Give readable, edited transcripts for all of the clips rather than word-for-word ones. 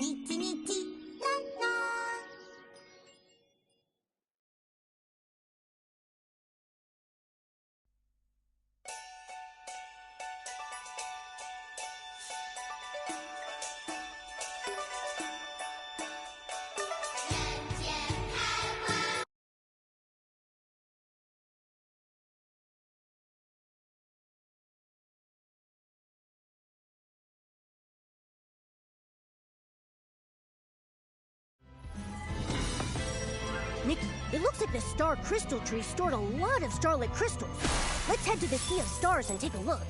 Nikki, Nikki, la la. Nikki, it looks like the star crystal tree stored a lot of starlit crystals. Let's head to the Sea of Stars and take a look.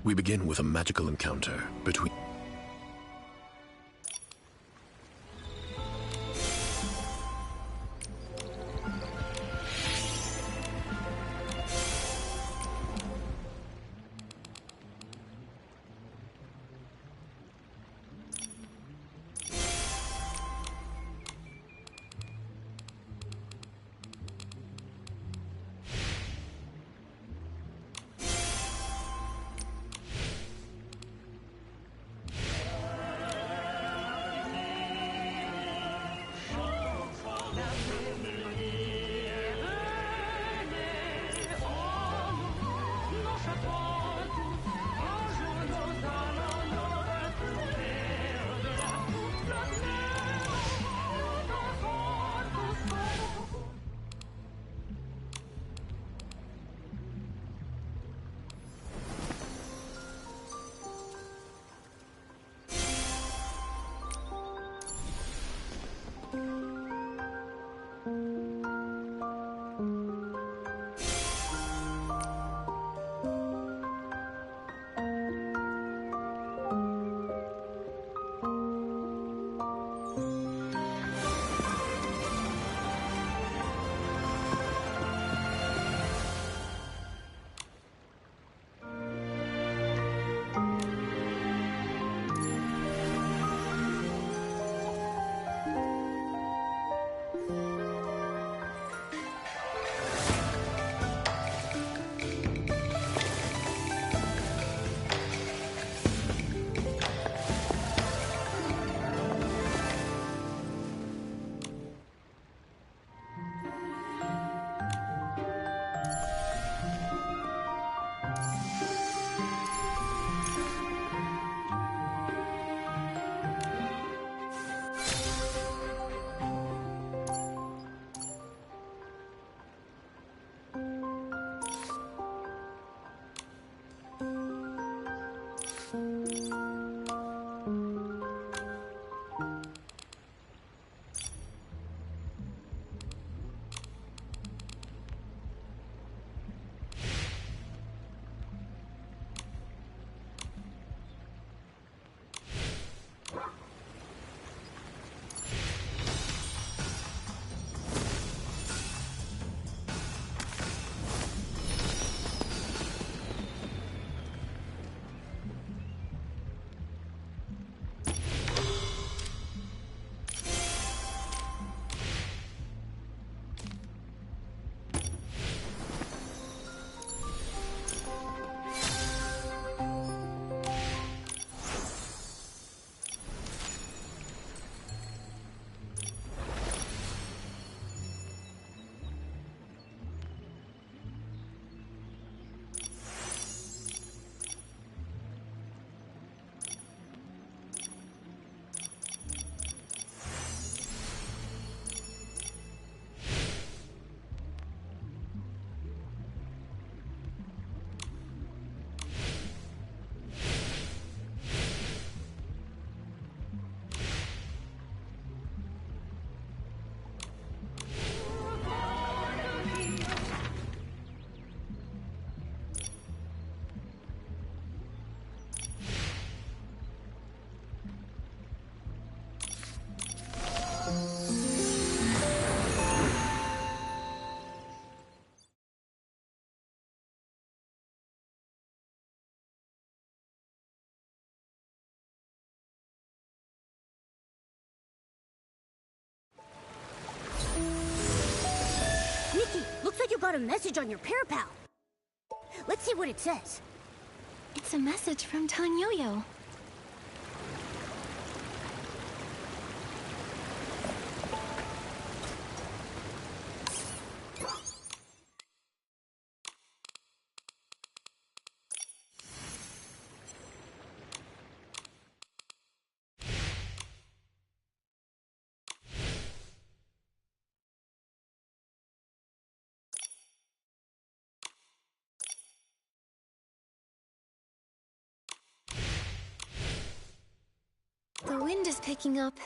We begin with a magical encounter between... got a message on your parapal. Let's see what it says. It's a message from Tan Yo-Yo. The wind is picking up.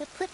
Flip, flip.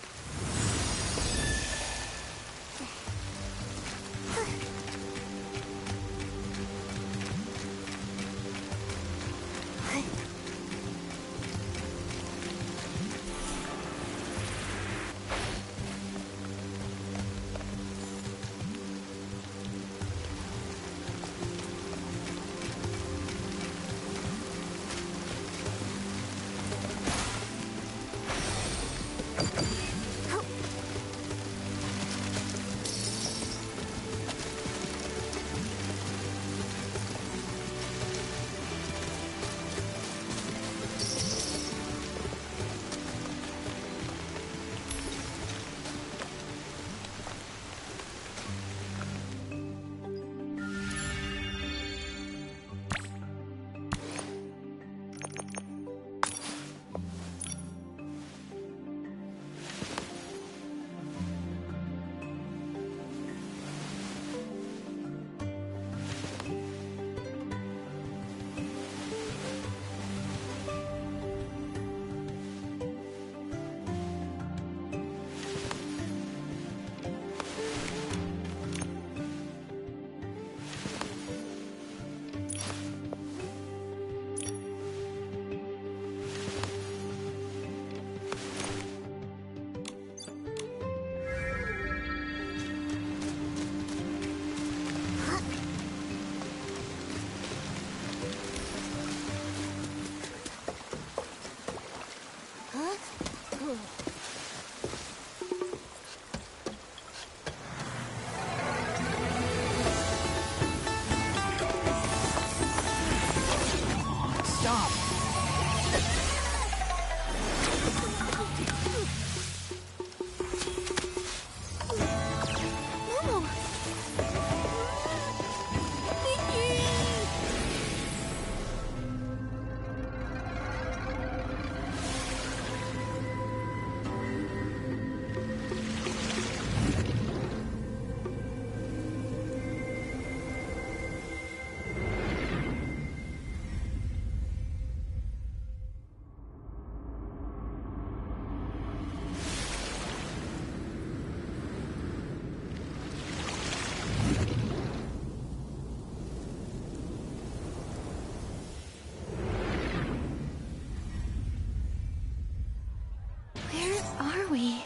are we?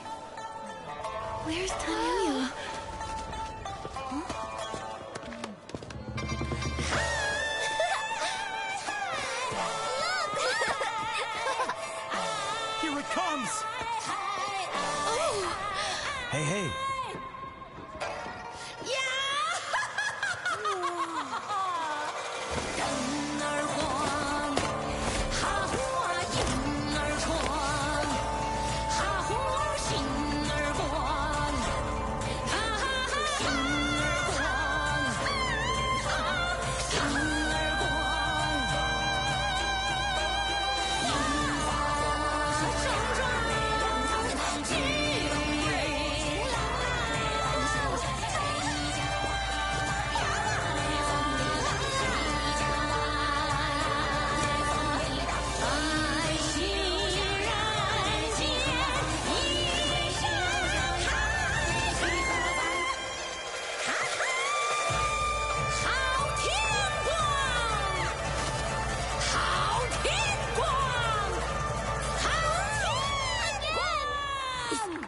Where's Tanyoyo? Here it comes! Oh! Hey, hey!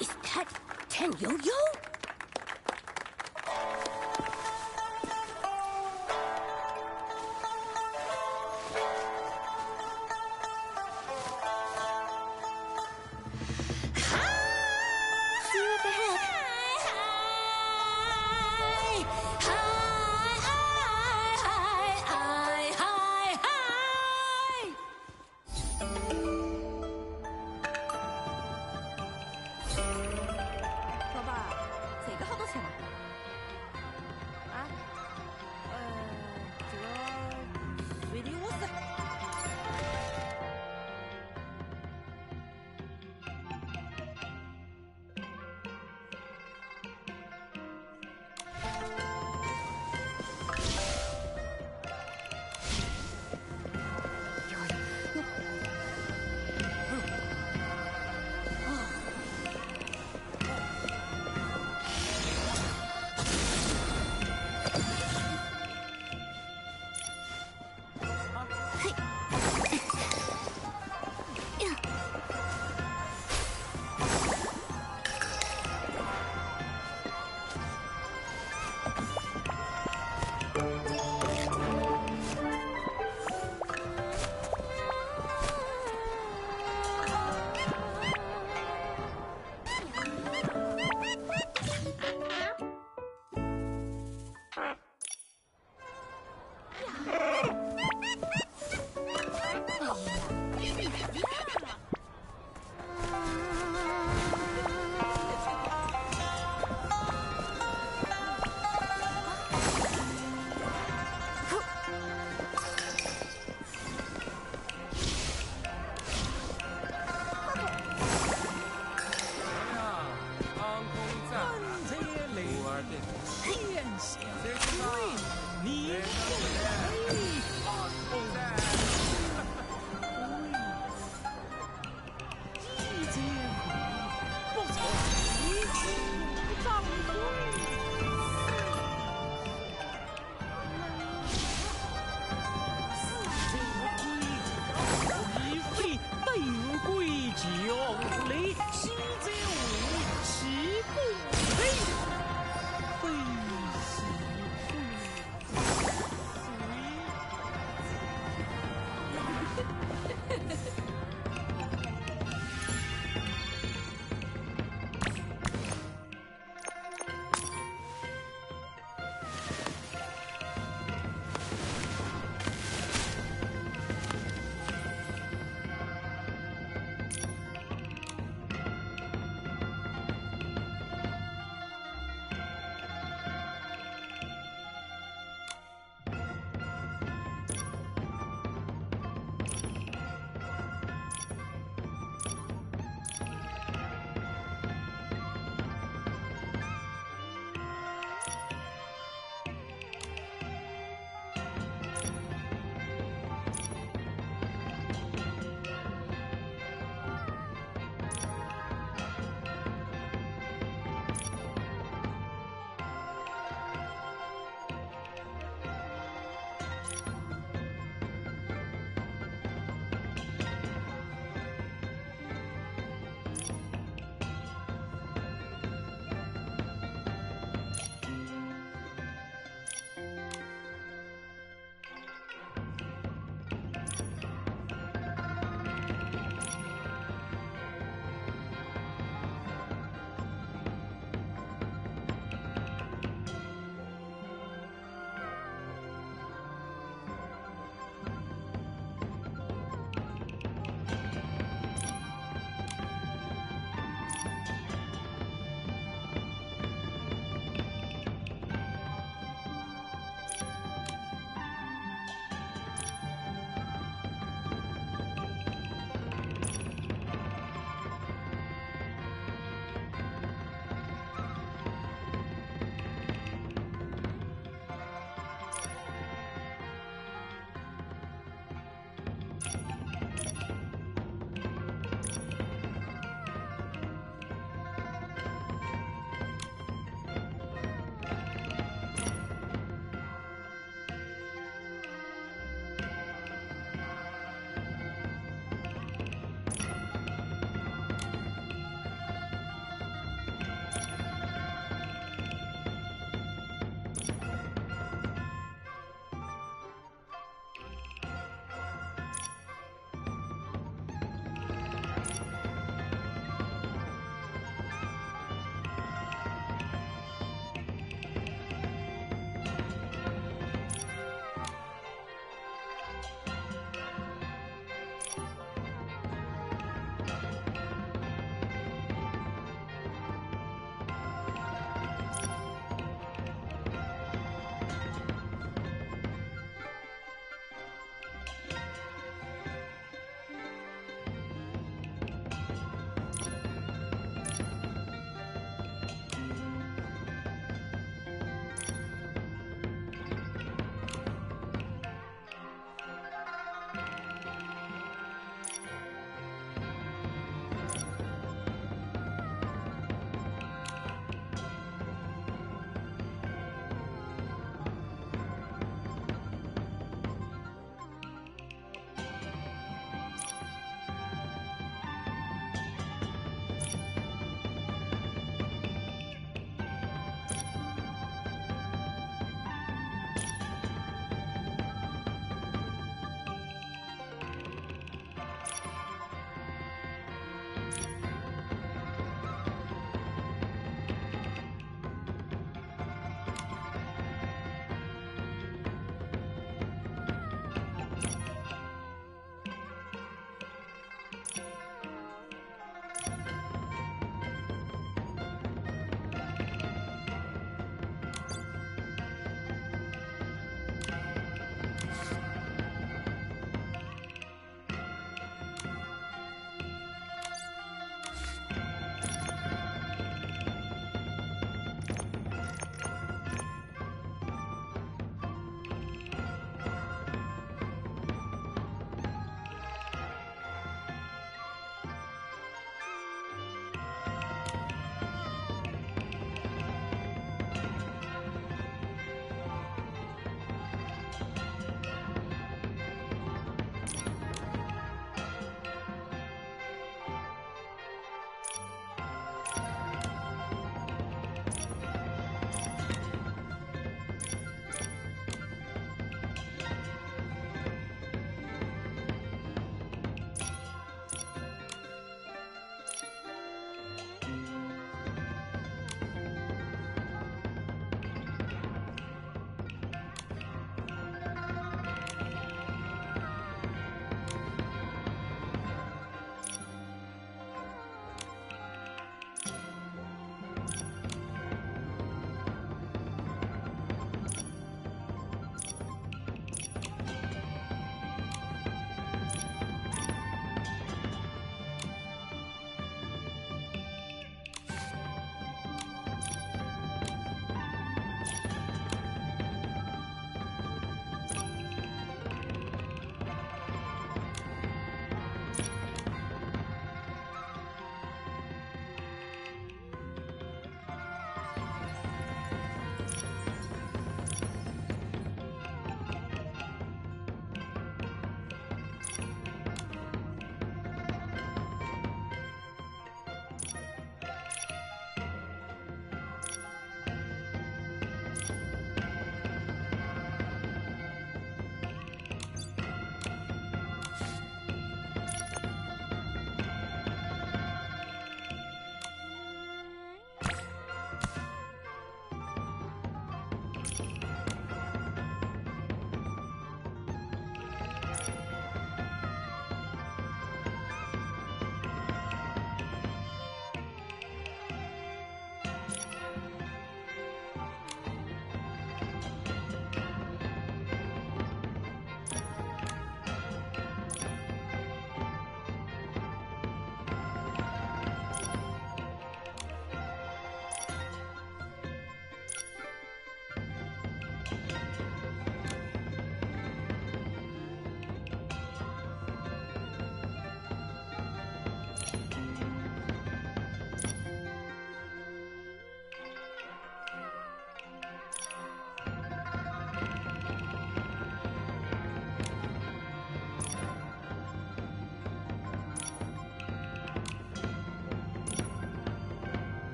Is that Tanyoyo? See you up ahead.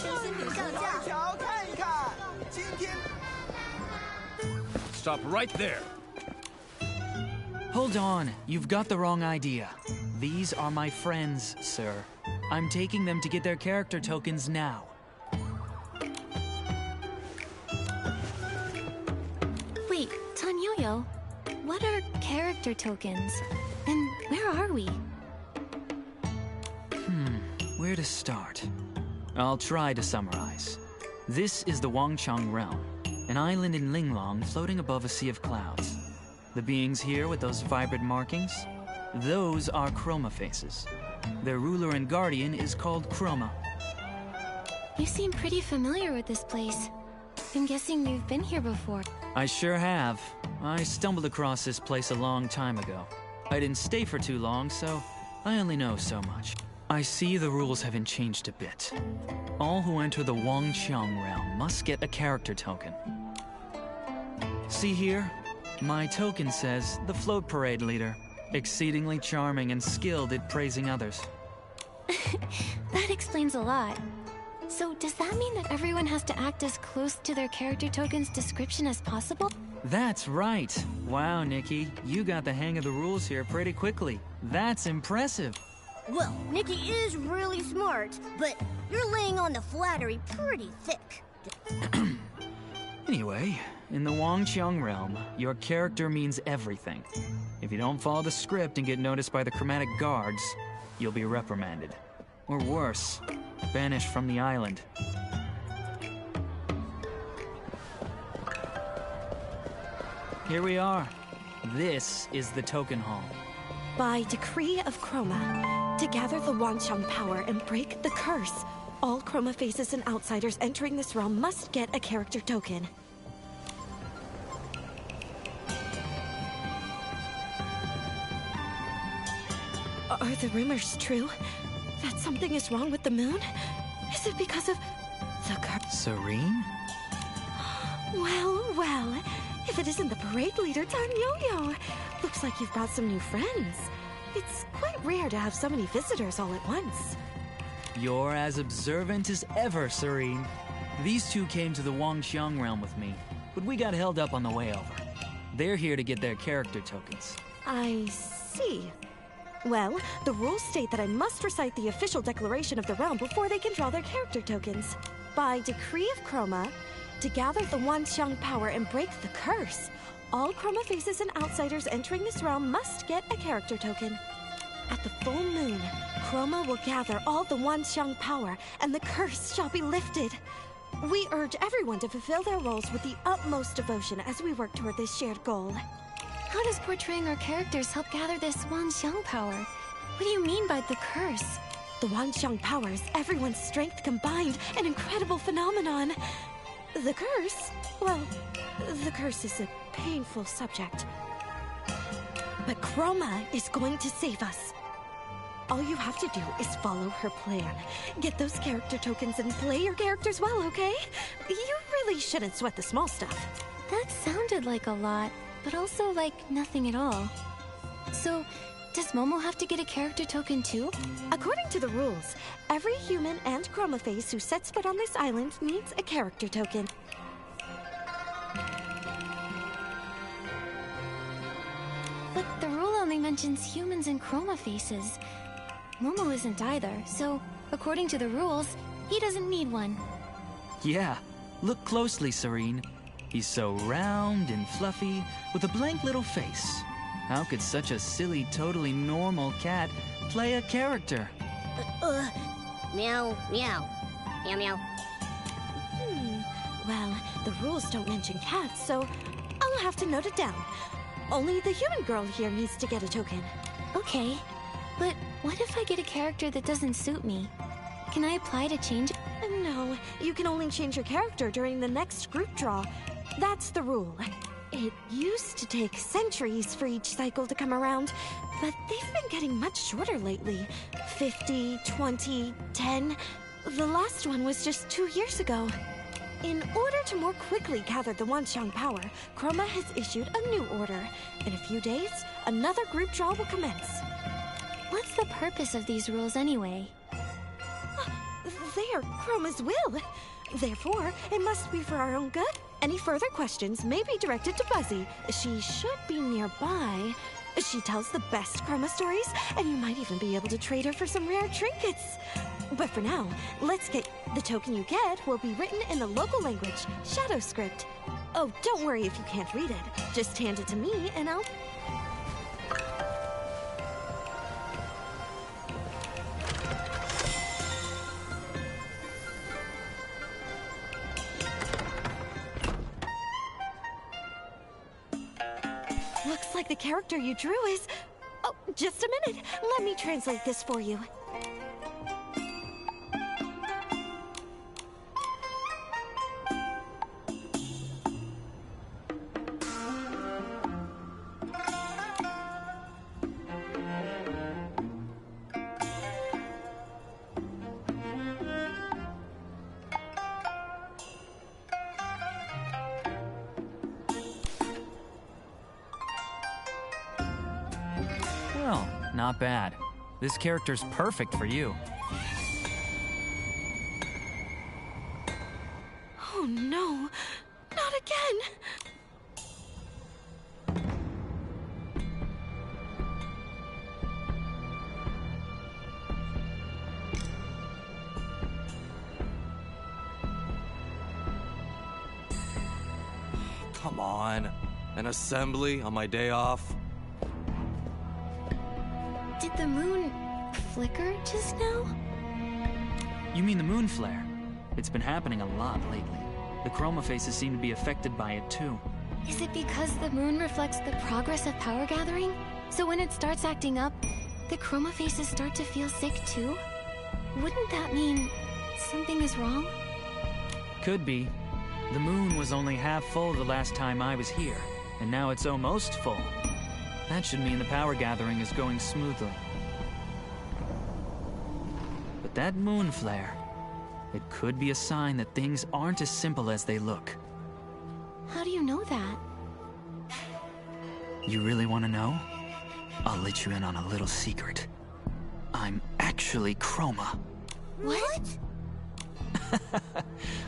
瞧看一看，今天。Stop right there. Hold on, you've got the wrong idea. These are my friends, sir. I'm taking them to get their character tokens now. Wait, Tanyoyo, what are character tokens? And where are we? Where to start? I'll try to summarize. This is the Wangchang Realm, an island in Linglong floating above a sea of clouds. The beings here with those vibrant markings? Those are Chroma faces. Their ruler and guardian is called Chroma. You seem pretty familiar with this place. I'm guessing you've been here before. I sure have. I stumbled across this place a long time ago. I didn't stay for too long, so I only know so much. I see the rules haven't changed a bit. All who enter the Wangchang realm must get a character token. See here? My token says the float parade leader. Exceedingly charming and skilled at praising others. That explains a lot. So does that mean that everyone has to act as close to their character token's description as possible? That's right. Wow, Nikki, you got the hang of the rules here pretty quickly. That's impressive. Well, Nikki is really smart, but you're laying on the flattery pretty thick. Anyway, in the Wangchang realm, your character means everything. If you don't follow the script and get noticed by the chromatic guards, you'll be reprimanded. Or worse, banished from the island. Here we are. This is the token hall. By decree of Chroma, to gather the Wangchang power and break the curse, all Chroma faces and outsiders entering this realm must get a character token. Are the rumors true? That something is wrong with the moon? Is it because of the curse? Serene? Well, well. If it isn't the parade leader, Tanyoyo. Looks like you've got some new friends. It's quite rare to have so many visitors all at once. You're as observant as ever, Serene. These two came to the Wangchang realm with me, but we got held up on the way over. They're here to get their character tokens. I see. Well, the rules state that I must recite the official declaration of the realm before they can draw their character tokens. By decree of Chroma, to gather the Wangchang power and break the curse, all Chroma faces and outsiders entering this realm must get a character token. At the full moon, Chroma will gather all the Wangchang power, and the curse shall be lifted. We urge everyone to fulfill their roles with the utmost devotion as we work toward this shared goal. How does portraying our characters help gather this Wangchang power? What do you mean by the curse? The Wangchang power is everyone's strength combined, an incredible phenomenon. The curse? Well, the curse is a painful subject. But Chroma is going to save us. All you have to do is follow her plan. Get those character tokens and play your characters well, okay? You really shouldn't sweat the small stuff. That sounded like a lot, but also like nothing at all. So, does Momo have to get a character token too? According to the rules, every human and Chroma face who sets foot on this island needs a character token. But the rule only mentions humans and Chroma faces. Momo isn't either, so according to the rules, he doesn't need one. Yeah, look closely, Serene. He's so round and fluffy, with a blank little face. How could such a silly, totally normal cat play a character? Meow, meow. Meow, meow. Well, the rules don't mention cats, so I'll have to note it down. Only the human girl here needs to get a token. Okay, but what if I get a character that doesn't suit me? Can I apply to change it? No, you can only change your character during the next group draw. That's the rule. It used to take centuries for each cycle to come around, but they've been getting much shorter lately. 50, 20, 10. The last one was just 2 years ago. In order to more quickly gather the Wangchang power, Chroma has issued a new order. In a few days, another group draw will commence. What's the purpose of these rules anyway? They share Chroma's will. Therefore, it must be for our own good. Any further questions may be directed to Buzzy. She should be nearby. She tells the best Chroma stories, and you might even be able to trade her for some rare trinkets. But for now, let's get... The token you get will be written in the local language, Shadow Script. Oh, don't worry if you can't read it. Just hand it to me, and I'll... Looks like the character you drew is... Oh, just a minute. Let me translate this for you. Well, not bad. This character's perfect for you. Oh no, not again! Come on. An assembly on my day off? Did the moon flicker just now? You mean the moon flare? It's been happening a lot lately. The chroma faces seem to be affected by it too. Is it because the moon reflects the progress of power gathering? So when it starts acting up, the chroma faces start to feel sick too? Wouldn't that mean something is wrong? Could be. The moon was only half full the last time I was here, and now it's almost full. That should mean the power gathering is going smoothly. But that moon flare, it could be a sign that things aren't as simple as they look. How do you know that? You really want to know? I'll let you in on a little secret. I'm actually Chroma. What?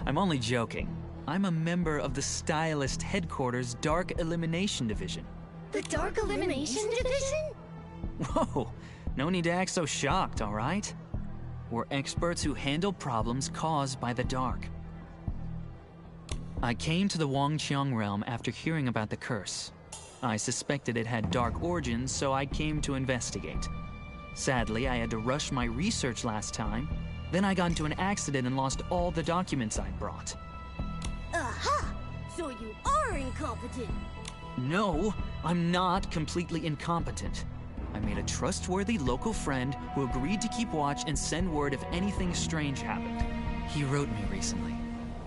I'm only joking. I'm a member of the Stylist Headquarters Dark Elimination Division. The Dark Elimination Division? Whoa, no need to act so shocked, all right? We're experts who handle problems caused by the dark. I came to the Wangqiang realm after hearing about the curse. I suspected it had dark origins, so I came to investigate. Sadly, I had to rush my research last time. Then I got into an accident and lost all the documents I'd brought. Aha! So you are incompetent! No, I'm not completely incompetent. I made a trustworthy local friend who agreed to keep watch and send word if anything strange happened. He wrote me recently.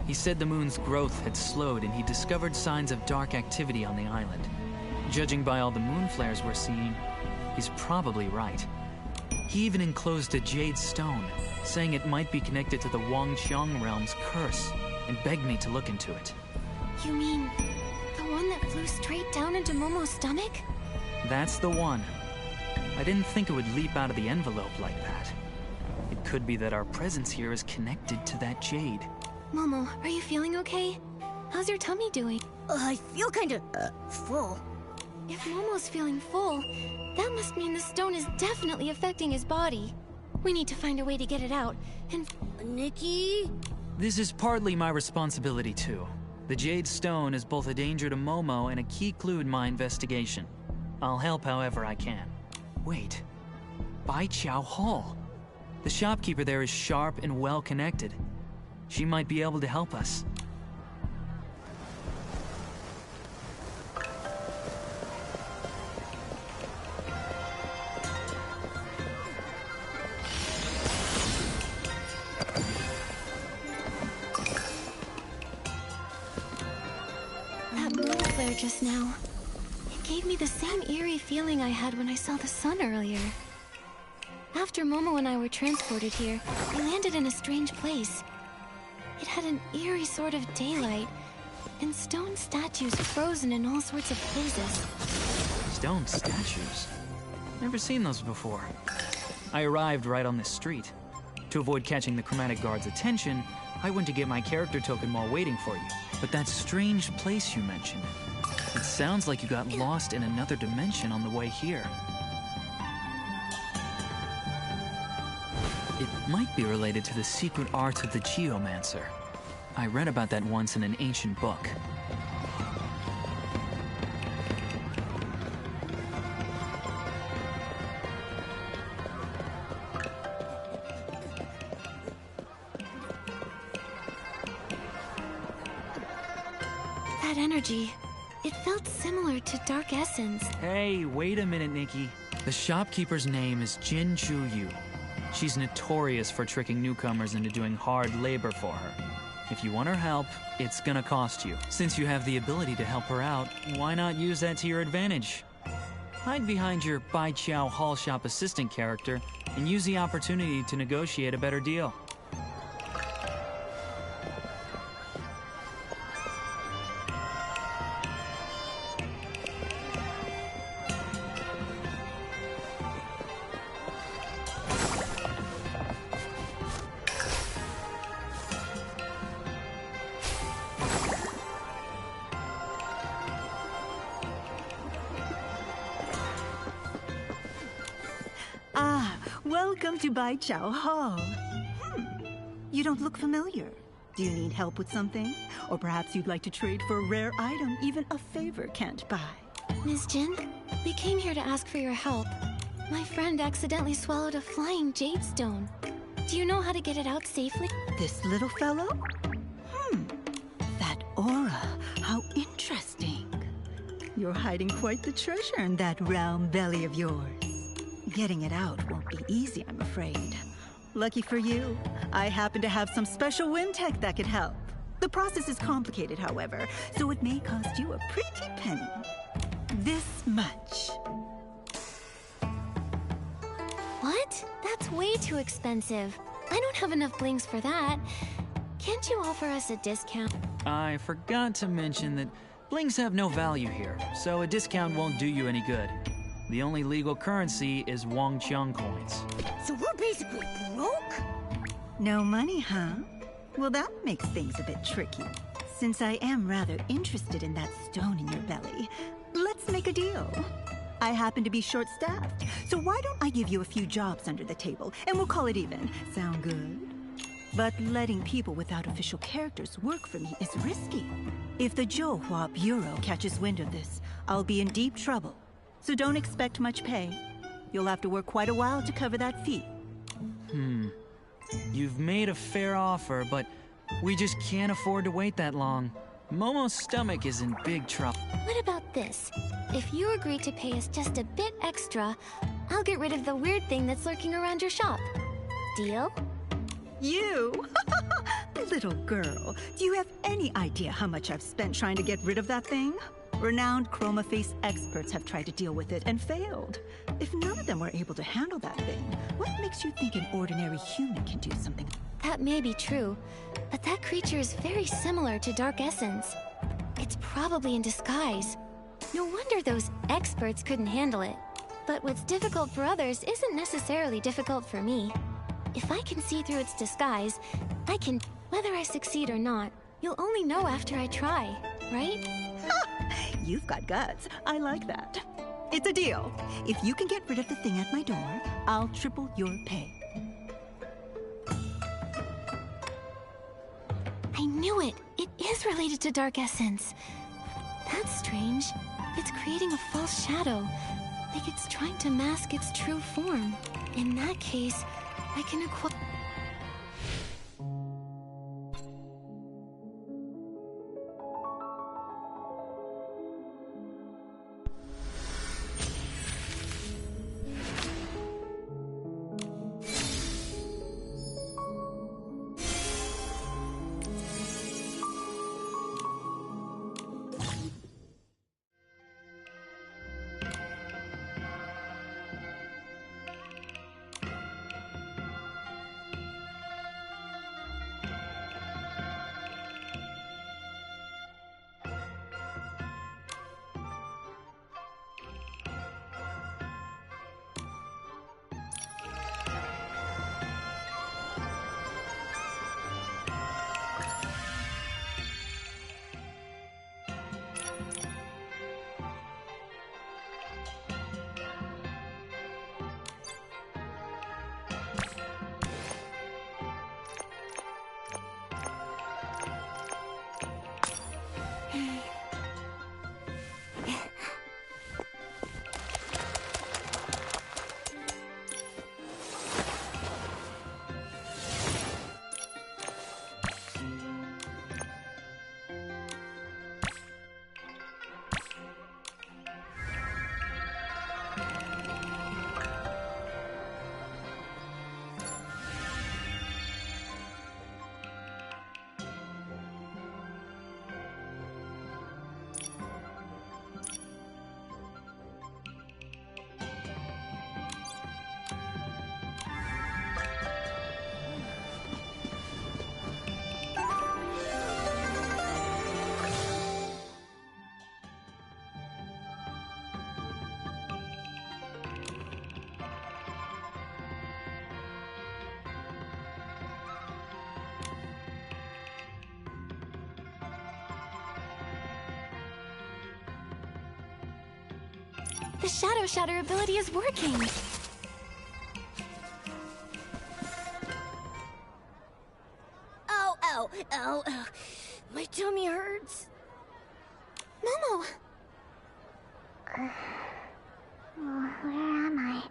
He said the moon's growth had slowed and he discovered signs of dark activity on the island. Judging by all the moon flares we're seeing, he's probably right. He even enclosed a jade stone, saying it might be connected to the Wangqiang realm's curse, and begged me to look into it. You mean the one that flew straight down into Momo's stomach? That's the one. I didn't think it would leap out of the envelope like that. It could be that our presence here is connected to that jade. Momo, are you feeling okay? How's your tummy doing? I feel kinda, full. If Momo's feeling full, that must mean the stone is definitely affecting his body. We need to find a way to get it out, and... Nikki? This is partly my responsibility too. The jade stone is both a danger to Momo and a key clue in my investigation. I'll help however I can. Wait, Bai Chao Hall. The shopkeeper there is sharp and well connected. She might be able to help us. That moon flare just now, it gave me the same eerie feeling I had when I saw the sun earlier. After Momo and I were transported here, we landed in a strange place. It had an eerie sort of daylight, and stone statues frozen in all sorts of poses. Stone statues? Never seen those before. I arrived right on this street. To avoid catching the chromatic guard's attention, I went to get my character token while waiting for you. But that strange place you mentioned, it sounds like you got lost in another dimension on the way here. It might be related to the secret arts of the Geomancer. I read about that once in an ancient book. That energy, it felt similar to Dark Essence. Hey, wait a minute, Nikki. The shopkeeper's name is Jin Ju Yu. She's notorious for tricking newcomers into doing hard labor for her. If you want her help, it's gonna cost you. Since you have the ability to help her out, why not use that to your advantage? Hide behind your Bai Qiao Hall Shop assistant character and use the opportunity to negotiate a better deal. Welcome to Bai Chao Hall. You don't look familiar. Do you need help with something? Or perhaps you'd like to trade for a rare item even a favor can't buy. Ms. Jin, we came here to ask for your help. My friend accidentally swallowed a flying jade stone. Do you know how to get it out safely? This little fellow? That aura. How interesting. You're hiding quite the treasure in that round belly of yours. Getting it out won't be easy, I'm afraid. Lucky for you, I happen to have some special wind tech that could help. The process is complicated, however, so it may cost you a pretty penny. This much. What? That's way too expensive. I don't have enough blings for that. Can't you offer us a discount? I forgot to mention that blings have no value here, so a discount won't do you any good. The only legal currency is Wangqiang coins. So we're basically broke? No money, huh? Well, that makes things a bit tricky. Since I am rather interested in that stone in your belly, let's make a deal. I happen to be short-staffed, so why don't I give you a few jobs under the table, and we'll call it even. Sound good? But letting people without official characters work for me is risky. If the Zhouhua Bureau catches wind of this, I'll be in deep trouble. So don't expect much pay. You'll have to work quite a while to cover that fee. You've made a fair offer, but we just can't afford to wait that long. Momo's stomach is in big trouble. What about this? If you agree to pay us just a bit extra, I'll get rid of the weird thing that's lurking around your shop. Deal? You? Little girl, do you have any idea how much I've spent trying to get rid of that thing? Renowned chroma face experts have tried to deal with it and failed. If none of them were able to handle that thing, what makes you think an ordinary human can do something? That may be true, but that creature is very similar to Dark Essence. It's probably in disguise. No wonder those experts couldn't handle it. But what's difficult for others isn't necessarily difficult for me. If I can see through its disguise, I can... Whether I succeed or not, you'll only know after I try, right? You've got guts. I like that. It's a deal. If you can get rid of the thing at my door, I'll triple your pay. I knew it! It is related to Dark Essence. That's strange. It's creating a false shadow. Like it's trying to mask its true form. In that case, I can acquire... The Shadow Shatter ability is working! Ow, ow, ow, ow. My tummy hurts. Momo! Where am I?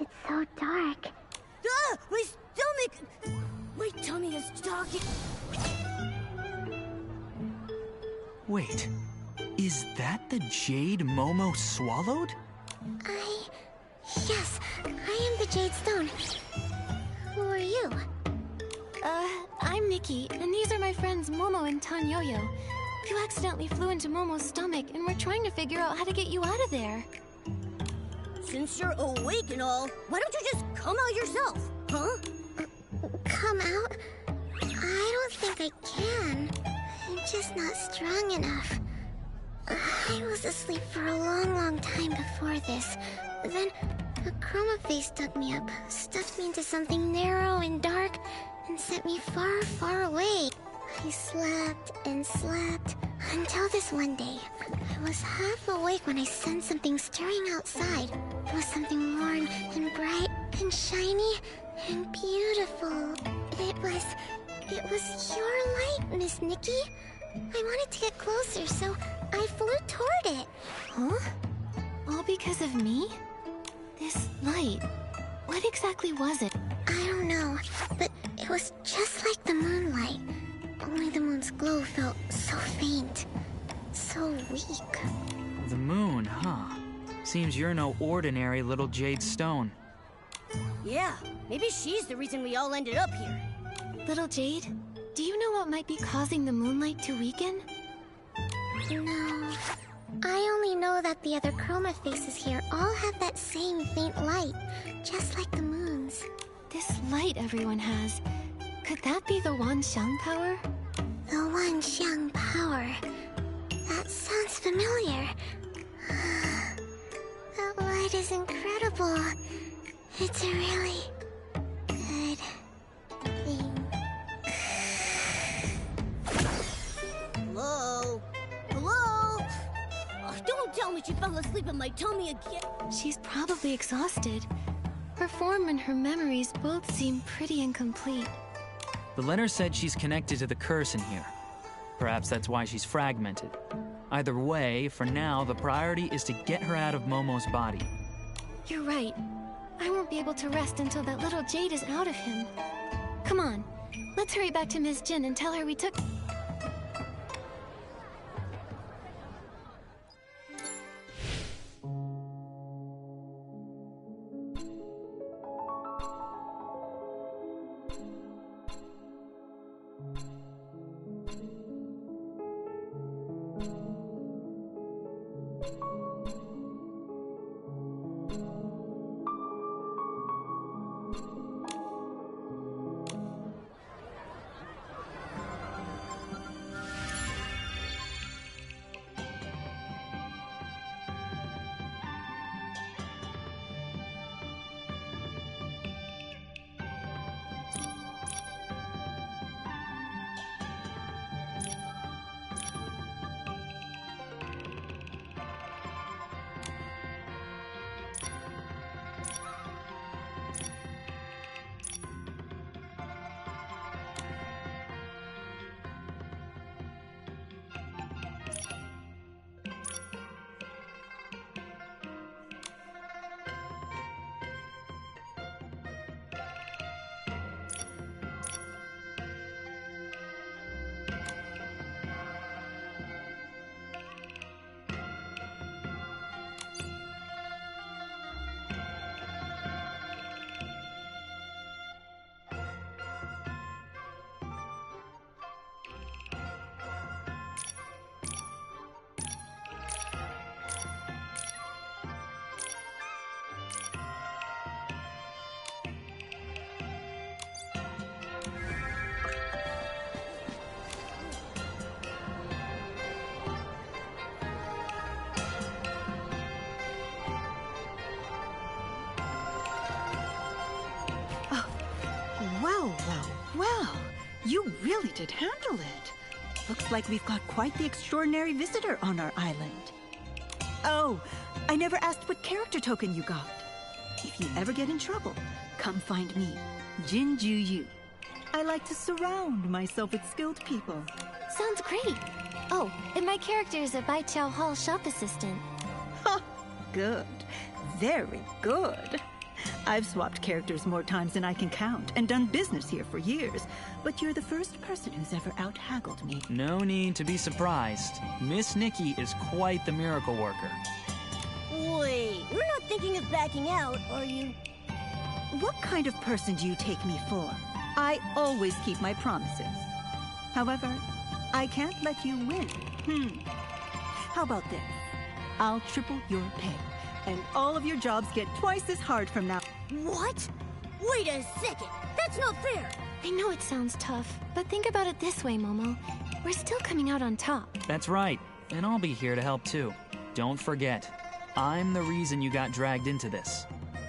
It's so dark. Ah! My stomach! My tummy is talking. Wait, is that the jade Momo swallowed? Yes, I am the Jade Stone. Who are you? I'm Nikki, and these are my friends Momo and Tanyoyo. You accidentally flew into Momo's stomach, and we're trying to figure out how to get you out of there. Since you're awake and all, why don't you just come out yourself, huh? Come out? I don't think I can. I'm just not strong enough. I was asleep for a long time before this. Then a chroma face dug me up, stuffed me into something narrow and dark, and sent me far away. I slept and slept until this one day. I was half awake when I sensed something stirring outside. It was something warm and bright and shiny and beautiful. It was your light, Miss Nikki. I wanted to get closer, so I flew toward it. Huh? All because of me? This light, what exactly was it? I don't know, but it was just like the moonlight. Only the moon's glow felt so faint, so weak. The moon, huh? Seems you're no ordinary little jade stone. Yeah, maybe she's the reason we all ended up here. Little Jade, do you know what might be causing the moonlight to weaken? No. I only know that the other chroma faces here all have that same faint light, just like the moon's. This light everyone has, could that be the Wanxiang power? The Wanxiang power. That sounds familiar. That light is incredible. It's a really good thing. Hello? Hello? Oh, don't tell me she fell asleep in my tummy again. She's probably exhausted. Her form and her memories both seem pretty incomplete. The letter said she's connected to the curse in here. Perhaps that's why she's fragmented. Either way, for now, the priority is to get her out of Momo's body. You're right. I won't be able to rest until that little Jade is out of him. Come on, let's hurry back to Ms. Jin and tell her we took... Well, you really did handle it. Looks like we've got quite the extraordinary visitor on our island. Oh, I never asked what character token you got. If you ever get in trouble, come find me, Jinju Yu. I like to surround myself with skilled people. Sounds great. Oh, and my character is a Baijiao Hall shop assistant. Ha! Good. Very good. I've swapped characters more times than I can count and done business here for years, but you're the first person who's ever out-haggled me. No need to be surprised. Miss Nikki is quite the miracle worker. Wait, you're not thinking of backing out, are you? What kind of person do you take me for? I always keep my promises. However, I can't let you win. How about this? I'll triple your pay, and all of your jobs get twice as hard from now. What? Wait a second. That's not fair. I know it sounds tough, but think about it this way, Momo. We're still coming out on top. That's right, and I'll be here to help too. Don't forget, I'm the reason you got dragged into this.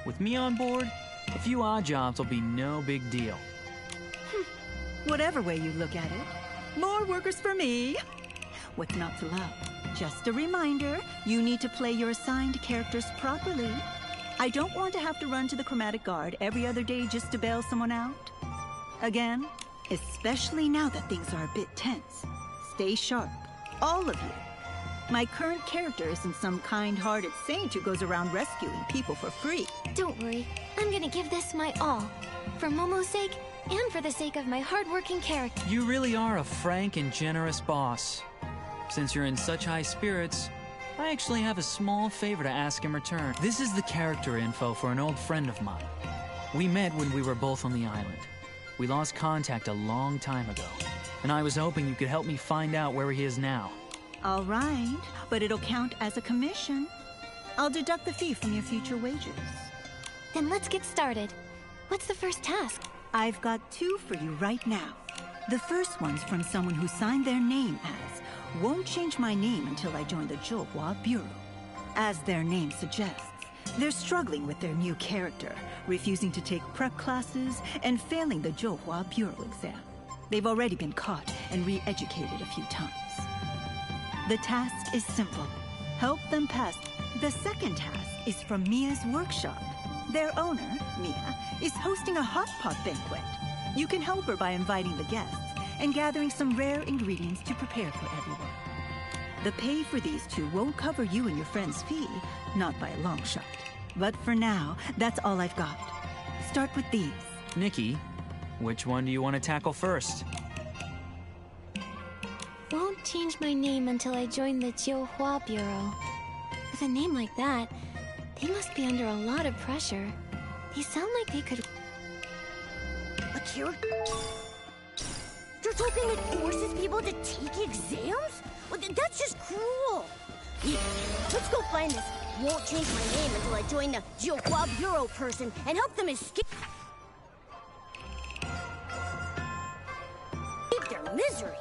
With me on board, a few odd jobs will be no big deal. Whatever way you look at it, more workers for me. What's not to love? Just a reminder, you need to play your assigned characters properly. I don't want to have to run to the chromatic guard every other day just to bail someone out. Again, especially now that things are a bit tense. Stay sharp, all of you. My current character isn't some kind-hearted saint who goes around rescuing people for free. Don't worry, I'm gonna give this my all. For Momo's sake, and for the sake of my hard-working character. You really are a frank and generous boss. Since you're in such high spirits, I actually have a small favor to ask in return. This is the character info for an old friend of mine. We met when we were both on the island. We lost contact a long time ago, and I was hoping you could help me find out where he is now. All right, but it'll count as a commission. I'll deduct the fee from your future wages. Then let's get started. What's the first task? I've got two for you right now. The first one's from someone who signed their name as "Won't change my name until I join the Zhouhua Bureau." As their name suggests, they're struggling with their new character, refusing to take prep classes and failing the Zhouhua Bureau exam. They've already been caught and re-educated a few times. The task is simple. Help them pass. The second task is from Mia's workshop. Their owner, Mia, is hosting a hot pot banquet. You can help her by inviting the guests and gathering some rare ingredients to prepare for everyone. The pay for these two won't cover you and your friend's fee, not by a long shot. But for now, that's all I've got. Start with these. Nikki, which one do you want to tackle first? Won't change my name until I join the Zhouhua Bureau. With a name like that, they must be under a lot of pressure. They sound like they could... A character? You're talking that forces people to take exams? Well, that's just cruel. Yeah, let's go find this "won't change my name until I join the Zhouhua Bureau" person and help them escape their misery.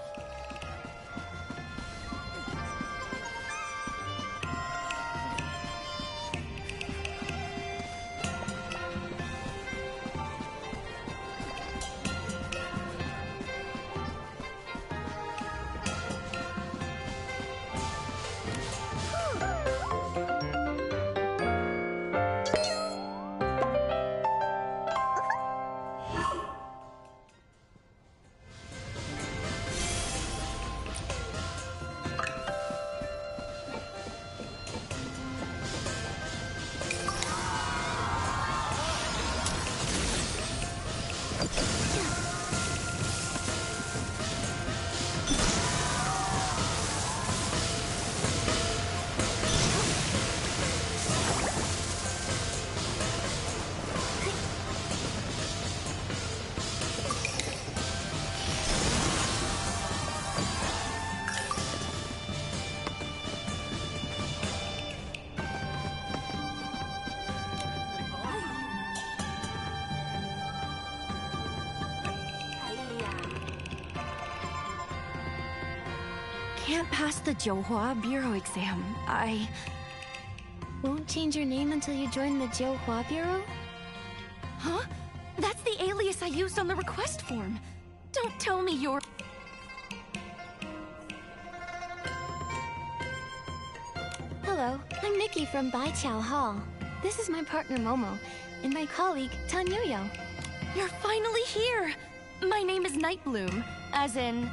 Can't pass the Zhouhua Bureau exam. Won't change your name until you join the Zhouhua Bureau? Huh? That's the alias I used on the request form. Don't tell me you're... Hello. Hello, I'm Nikki from Baiqiao Hall. This is my partner Momo, and my colleague Tanyuyo. You're finally here! My name is Nightbloom, as in,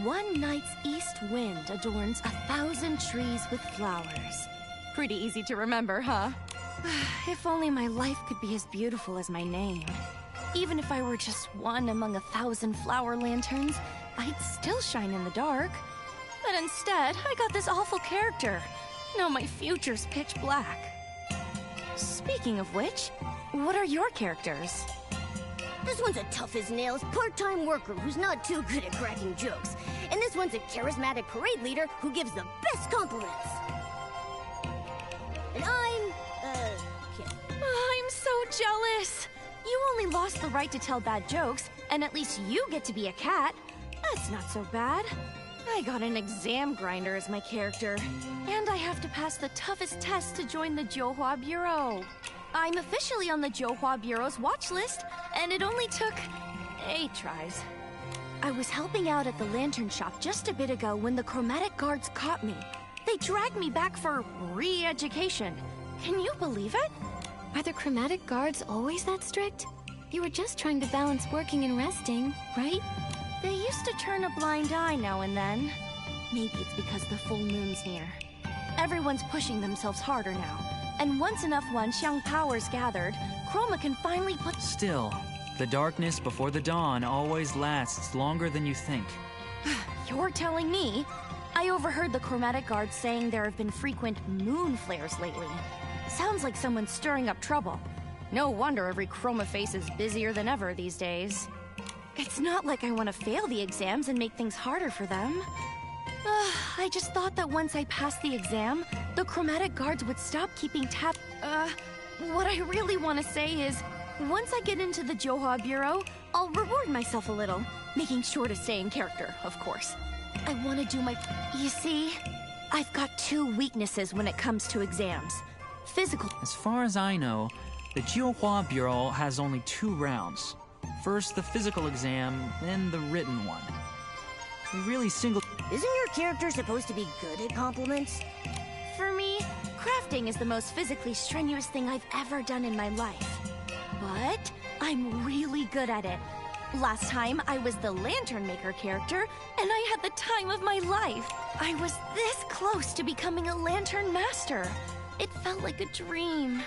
one night's east wind adorns 1,000 trees with flowers. Pretty easy to remember, huh? If only my life could be as beautiful as my name. Even if I were just one among 1,000 flower lanterns, I'd still shine in the dark. But instead, I got this awful character. Now my future's pitch black. Speaking of which, what are your characters? This one's a tough as nails part-time worker who's not too good at cracking jokes. And this one's a charismatic parade leader who gives the best compliments. And Kim. I'm so jealous! You only lost the right to tell bad jokes, and at least you get to be a cat. That's not so bad. I got an exam grinder as my character, and I have to pass the toughest test to join the Johua Bureau. I'm officially on the Johua Bureau's watch list, and it only took 8 tries. I was helping out at the lantern shop just a bit ago when the chromatic guards caught me. They dragged me back for re-education. Can you believe it? Are the chromatic guards always that strict? You were just trying to balance working and resting, right? They used to turn a blind eye now and then. Maybe it's because the full moon's near. Everyone's pushing themselves harder now. And once enough Wanxiang powers gathered, Chroma can finally put— Still, the darkness before the dawn always lasts longer than you think. You're telling me? I overheard the chromatic guards saying there have been frequent moon flares lately. Sounds like someone's stirring up trouble. No wonder every chroma face is busier than ever these days. It's not like I want to fail the exams and make things harder for them. I just thought that once I passed the exam, the chromatic guards would stop keeping what I really want to say is, once I get into the Johua Bureau, I'll reward myself a little, making sure to stay in character, of course. I want to do my— You see, I've got 2 weaknesses when it comes to exams. Physical— As far as I know, the Johua Bureau has only 2 rounds. First the physical exam, then the written one. They really single— Isn't your character supposed to be good at compliments? For me, crafting is the most physically strenuous thing I've ever done in my life. But I'm really good at it. Last time, I was the lantern maker character, and I had the time of my life. I was this close to becoming a lantern master. It felt like a dream.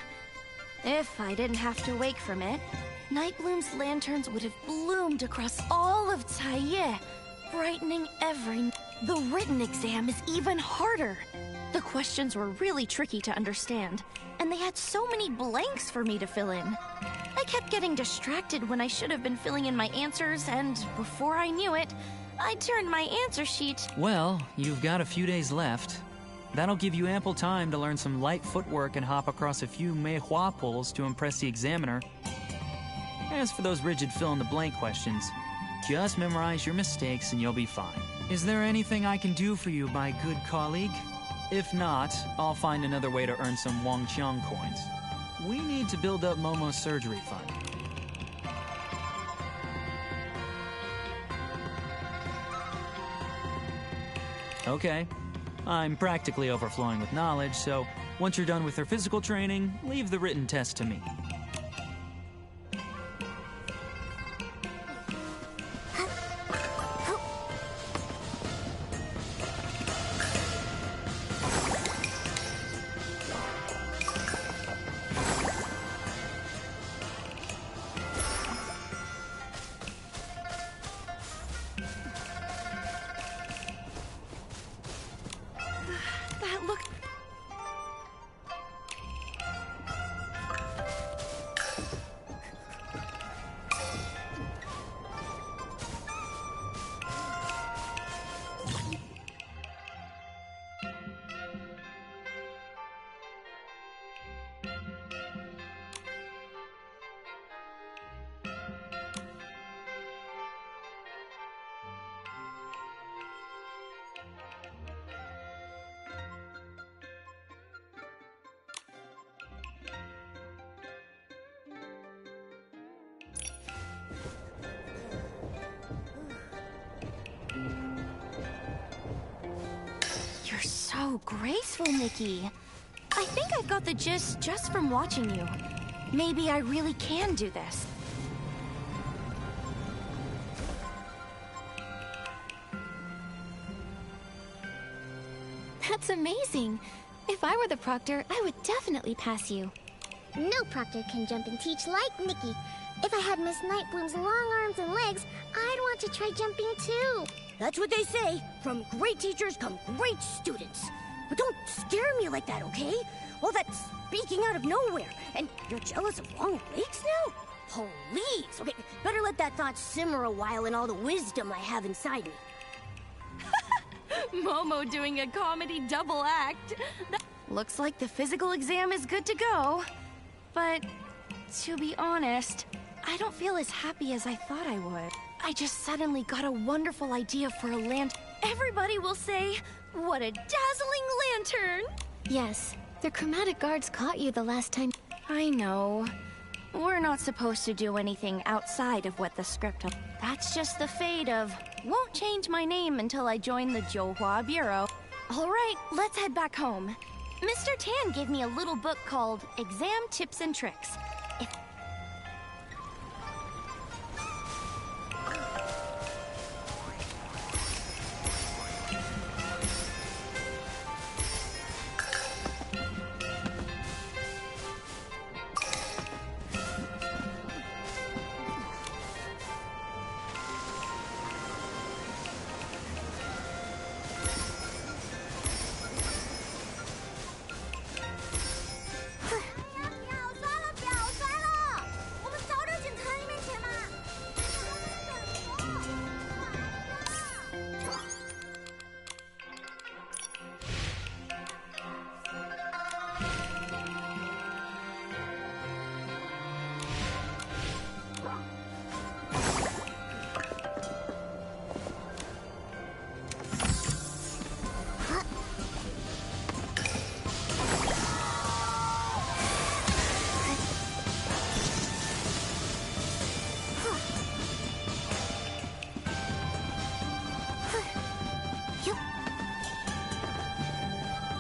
If I didn't have to wake from it, Nightbloom's lanterns would have bloomed across all of Taiye, brightening every— The written exam is even harder. The questions were really tricky to understand, and they had so many blanks for me to fill in. I kept getting distracted when I should have been filling in my answers, and before I knew it, I turned my answer sheet— Well, you've got a few days left. That'll give you ample time to learn some light footwork and hop across a few meihua poles to impress the examiner. As for those rigid fill-in-the-blank questions, just memorize your mistakes and you'll be fine. Is there anything I can do for you, my good colleague? If not, I'll find another way to earn some Wangqiang coins. We need to build up Momo's surgery fund. Okay. I'm practically overflowing with knowledge, so once you're done with her physical training, leave the written test to me. That looked— You're so graceful, Nikki. I think I've got the gist just from watching you. Maybe I really can do this. That's amazing. If I were the proctor, I would definitely pass you. No proctor can jump and teach like Nikki. If I had Miss Nightbloom's long arms and legs, I'd want to try jumping too. That's what they say. From great teachers come great students. But don't scare me like that, okay? All that speaking out of nowhere. And you're jealous of long legs now? Please. Okay, better let that thought simmer a while in all the wisdom I have inside me. Momo doing a comedy double act. Looks like the physical exam is good to go. But to be honest, I don't feel as happy as I thought I would. I just suddenly got a wonderful idea for a lantern. Everybody will say, what a dazzling lantern! Yes, the chromatic guards caught you the last time. I know. We're not supposed to do anything outside of what the script... That's just the fate of, won't change my name until I join the Zhouhua Bureau. All right, let's head back home. Mr. Tan gave me a little book called Exam Tips and Tricks.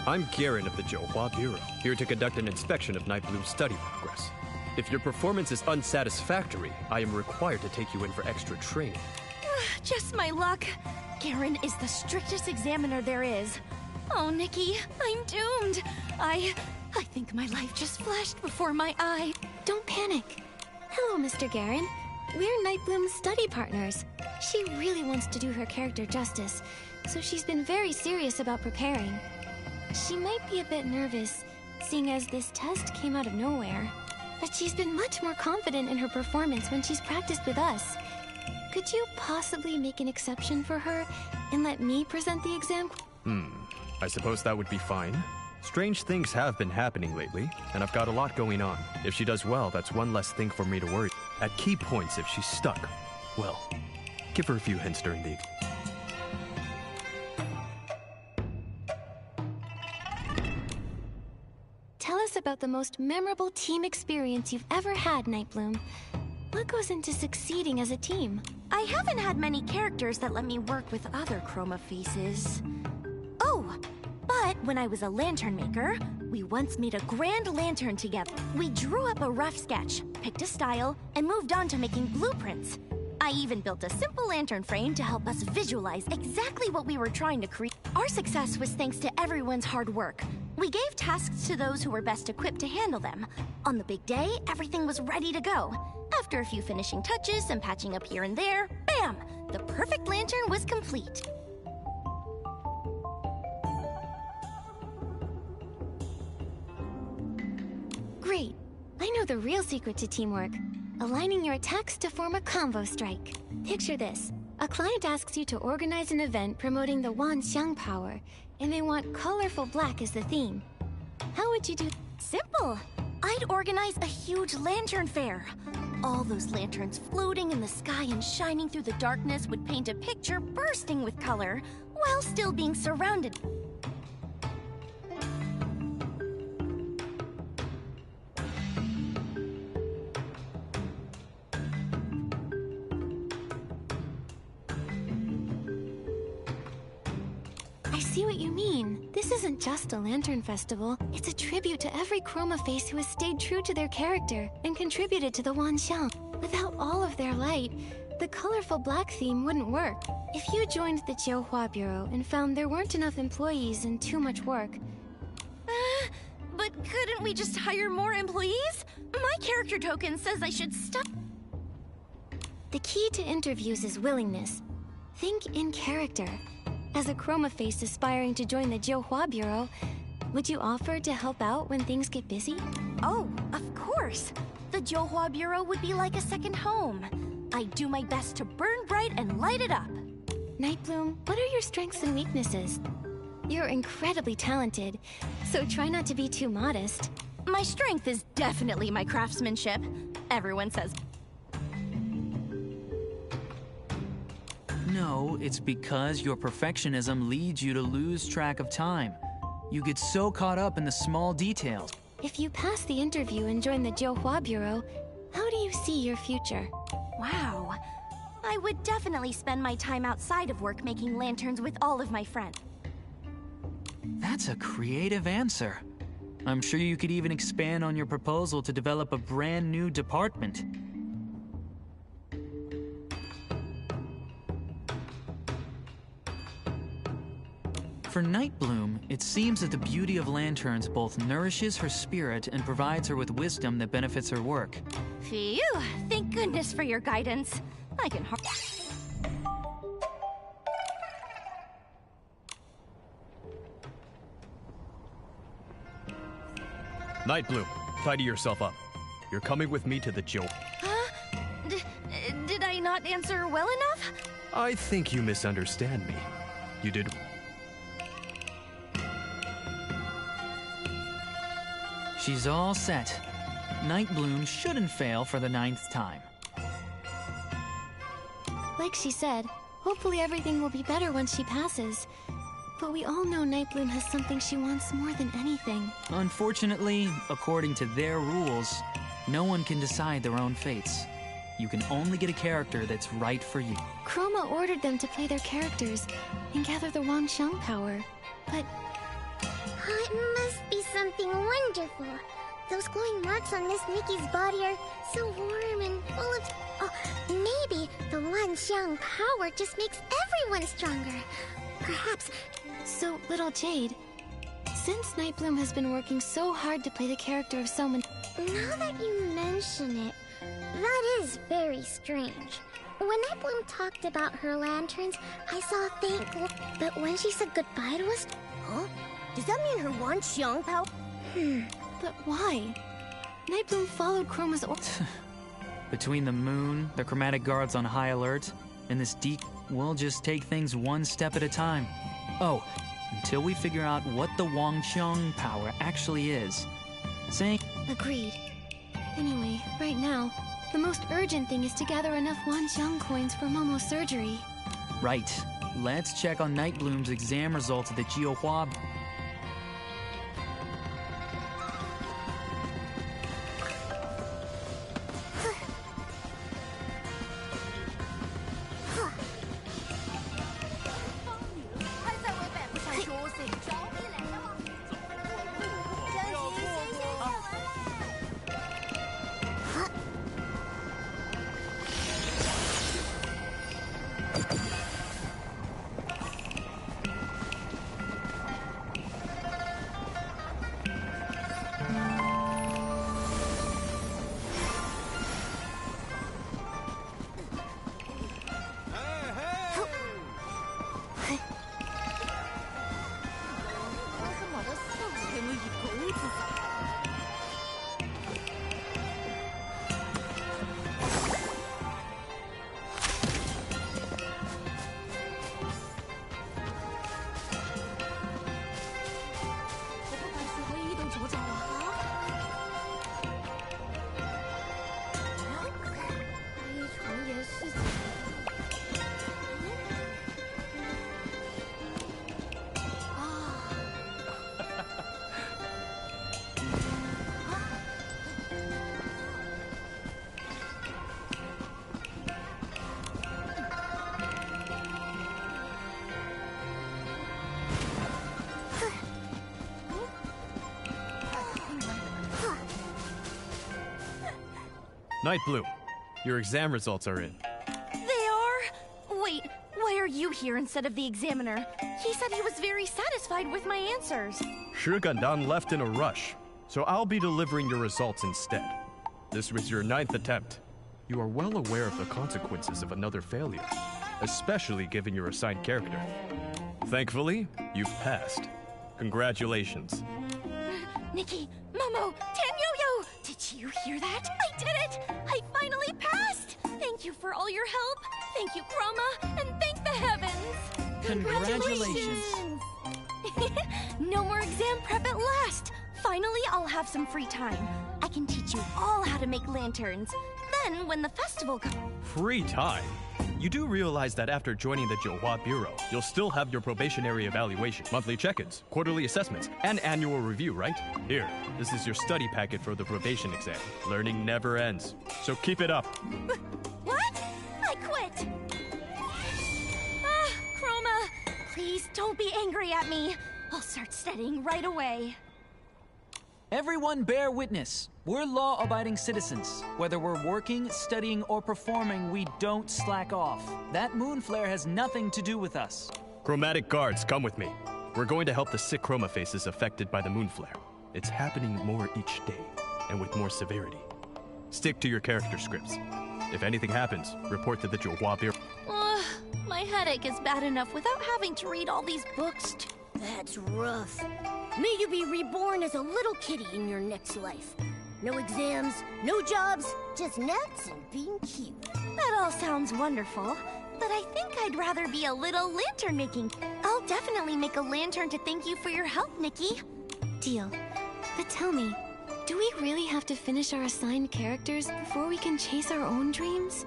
I'm Garen of the Zhouhua Bureau, here to conduct an inspection of Nightbloom's study progress. If your performance is unsatisfactory, I am required to take you in for extra training. Just my luck. Garen is the strictest examiner there is. Oh, Nikki, I'm doomed. I think my life just flashed before my eye. Don't panic. Hello, Mr. Garen. We're Nightbloom's study partners. She really wants to do her character justice, so she's been very serious about preparing. She might be a bit nervous, seeing as this test came out of nowhere. But she's been much more confident in her performance when she's practiced with us. Could you possibly make an exception for her and let me present the exam? I suppose that would be fine. Strange things have been happening lately, and I've got a lot going on. If she does well, that's one less thing for me to worry. At key points, if she's stuck, well, give her a few hints during the... Tell us about the most memorable team experience you've ever had, Nightbloom. What goes into succeeding as a team? I haven't had many characters that let me work with other chroma faces. Oh, but when I was a lantern maker, we once made a grand lantern together. We drew up a rough sketch, picked a style, and moved on to making blueprints. I even built a simple lantern frame to help us visualize exactly what we were trying to create. Our success was thanks to everyone's hard work. We gave tasks to those who were best equipped to handle them. On the big day, everything was ready to go. After a few finishing touches and patching up here and there, bam! The perfect lantern was complete. Great. I know the real secret to teamwork. Aligning your attacks to form a combo strike. Picture this. A client asks you to organize an event promoting the Wanxiang power, and they want colorful black as the theme. How would you do? Simple. I'd organize a huge lantern fair. All those lanterns floating in the sky and shining through the darkness would paint a picture bursting with color, while still being surrounded. I see what you mean. This isn't just a lantern festival. It's a tribute to every chroma face who has stayed true to their character and contributed to the Wanxiang. Without all of their light, the colorful black theme wouldn't work. If you joined the Jiuhua Bureau and found there weren't enough employees and too much work... But couldn't we just hire more employees? My character token says I should stop. The key to interviews is willingness. Think in character. As a chroma face aspiring to join the Jiuhua Bureau, would you offer to help out when things get busy? Oh, of course. The Jiuhua Bureau would be like a second home. I do my best to burn bright and light it up. Nightbloom, what are your strengths and weaknesses? You're incredibly talented, so try not to be too modest. My strength is definitely my craftsmanship. Everyone says. No, it's because your perfectionism leads you to lose track of time. You get so caught up in the small details. If you pass the interview and join the Jiuhua Bureau, how do you see your future? Wow. I would definitely spend my time outside of work making lanterns with all of my friends. That's a creative answer. I'm sure you could even expand on your proposal to develop a brand new department. For Nightbloom, it seems that the beauty of lanterns both nourishes her spirit and provides her with wisdom that benefits her work. Phew, thank goodness for your guidance. I can Nightbloom, tidy yourself up. You're coming with me to the Jiu. Huh? Did I not answer well enough? I think you misunderstand me. You did. She's all set. Nightbloom shouldn't fail for the 9th time. Like she said, hopefully everything will be better once she passes. But we all know Nightbloom has something she wants more than anything. Unfortunately, according to their rules, no one can decide their own fates. You can only get a character that's right for you. Chroma ordered them to play their characters and gather the Wanxiang power. But... Oh, it must be something wonderful. Those glowing marks on Miss Nikki's body are so warm and full of... Oh, maybe the Wanxiang power just makes everyone stronger. Perhaps... So, little Jade, since Nightbloom has been working so hard to play the character of someone... Now that you mention it, that is very strange. When Nightbloom talked about her lanterns, I saw a faint glow. But when she said goodbye to us... Huh? Does that mean her Wanxiang power? But why? Nightbloom followed Chroma's orders. Between the moon, the chromatic guards on high alert, and this we'll just take things one step at a time. Oh, until we figure out what the Wanxiang power actually is. Saying... Agreed. Anyway, right now, the most urgent thing is to gather enough Wanxiang coins for Momo's surgery. Right. Let's check on Nightbloom's exam results at the Jiuhua. Night Bloom, your exam results are in. They are? Wait, why are you here instead of the examiner? He said he was very satisfied with my answers. Shigandan left in a rush, so I'll be delivering your results instead. This was your 9th attempt. You are well aware of the consequences of another failure, especially given your assigned character. Thankfully, you've passed. Congratulations. Nikki, Momo, Tan-Yo-Yo! Did you hear that? I did it! I finally passed! Thank you for all your help. Thank you, Chroma, and thank the heavens! Congratulations. No more exam prep at last! Finally, I'll have some free time. I can teach you all how to make lanterns. Then, when the festival comes... Free time? You do realize that after joining the Johua Bureau, you'll still have your probationary evaluation, monthly check-ins, quarterly assessments, and annual review, right? Here, this is your study packet for the probation exam. Learning never ends, so keep it up. What? I quit! Chroma, please don't be angry at me. I'll start studying right away. Everyone bear witness. We're law-abiding citizens. Whether we're working, studying, or performing, we don't slack off. That moon flare has nothing to do with us. Chromatic guards, come with me. We're going to help the sick chroma faces affected by the moon flare. It's happening more each day, and with more severity. Stick to your character scripts. If anything happens, report to the Johua Bureau. My headache is bad enough without having to read all these books. That's rough. May you be reborn as a little kitty in your next life. No exams, no jobs, just nuts and being cute. That all sounds wonderful, but I think I'd rather be a little lantern making. I'll definitely make a lantern to thank you for your help, Nikki. Deal. But tell me, do we really have to finish our assigned characters before we can chase our own dreams?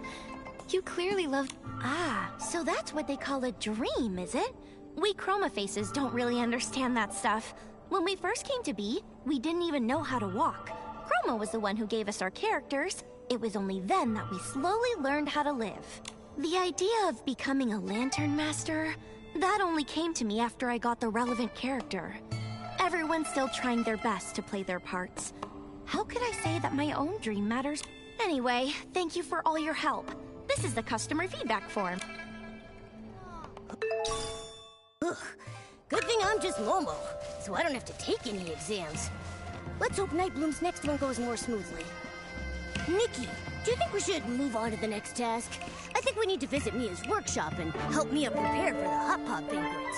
You clearly love... Ah, so that's what they call a dream, is it? We chroma faces don't really understand that stuff. When we first came to be, we didn't even know how to walk. Chroma was the one who gave us our characters. It was only then that we slowly learned how to live. The idea of becoming a lantern master, that only came to me after I got the relevant character. Everyone's still trying their best to play their parts. How could I say that my own dream matters? Anyway, thank you for all your help. This is the customer feedback form. Ugh. Good thing I'm just Momo, so I don't have to take any exams. Let's hope Night Bloom's next one goes more smoothly. Nikki, do you think we should move on to the next task? I think we need to visit Mia's workshop and help Mia prepare for the Hot Pot banquets.